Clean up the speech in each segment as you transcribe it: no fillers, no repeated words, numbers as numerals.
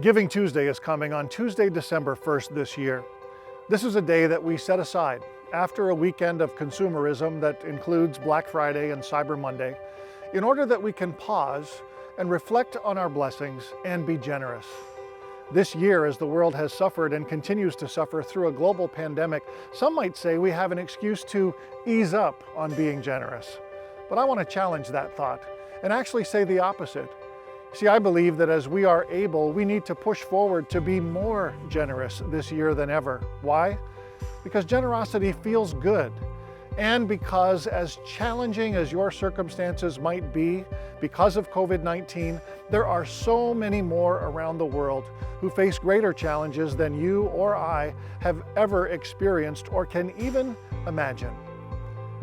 Giving Tuesday is coming on Tuesday, December 1st this year. This is a day that we set aside after a weekend of consumerism that includes Black Friday and Cyber Monday, in order that we can pause and reflect on our blessings and be generous. This year, as the world has suffered and continues to suffer through a global pandemic, some might say we have an excuse to ease up on being generous. But I want to challenge that thought and actually say the opposite. See, I believe that as we are able, we need to push forward to be more generous this year than ever. Why? Because generosity feels good. And because as challenging as your circumstances might be because of COVID-19, there are so many more around the world who face greater challenges than you or I have ever experienced or can even imagine.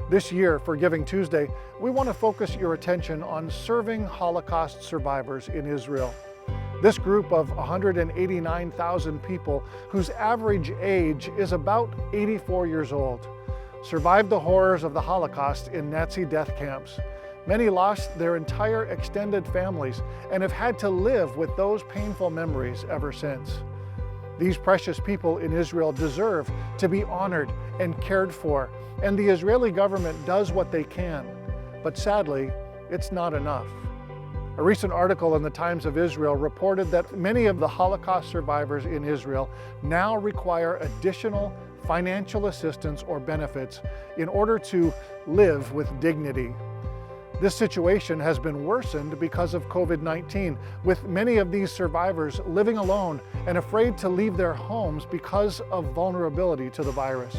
This year, for Giving Tuesday, we want to focus your attention on serving Holocaust survivors in Israel. This group of 189,000 people, whose average age is about 84 years old, survived the horrors of the Holocaust in Nazi death camps. Many lost their entire extended families and have had to live with those painful memories ever since. These precious people in Israel deserve to be honored and cared for, and the Israeli government does what they can. But sadly, it's not enough. A recent article in the Times of Israel reported that many of the Holocaust survivors in Israel now require additional financial assistance or benefits in order to live with dignity. This situation has been worsened because of COVID-19, with many of these survivors living alone and afraid to leave their homes because of vulnerability to the virus.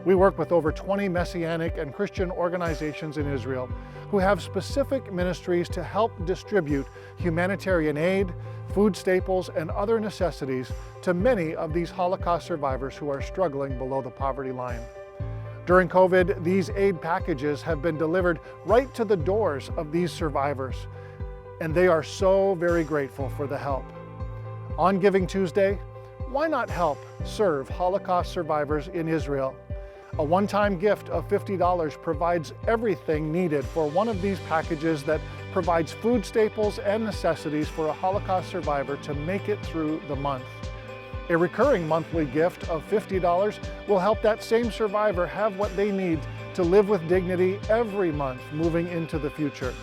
We work with over 20 Messianic and Christian organizations in Israel who have specific ministries to help distribute humanitarian aid, food staples, and other necessities to many of these Holocaust survivors who are struggling below the poverty line. During COVID, these aid packages have been delivered right to the doors of these survivors, and they are so very grateful for the help. On Giving Tuesday, why not help serve Holocaust survivors in Israel? A one-time gift of $50 provides everything needed for one of these packages that provides food staples and necessities for a Holocaust survivor to make it through the month. A recurring monthly gift of $50 will help that same survivor have what they need to live with dignity every month moving into the future.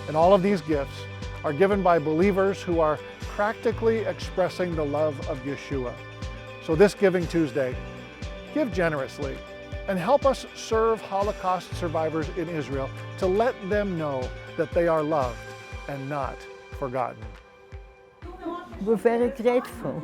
And all of these gifts are given by believers who are practically expressing the love of Yeshua. So this Giving Tuesday, give generously and help us serve Holocaust survivors in Israel to let them know that they are loved and not forgotten. We're very grateful.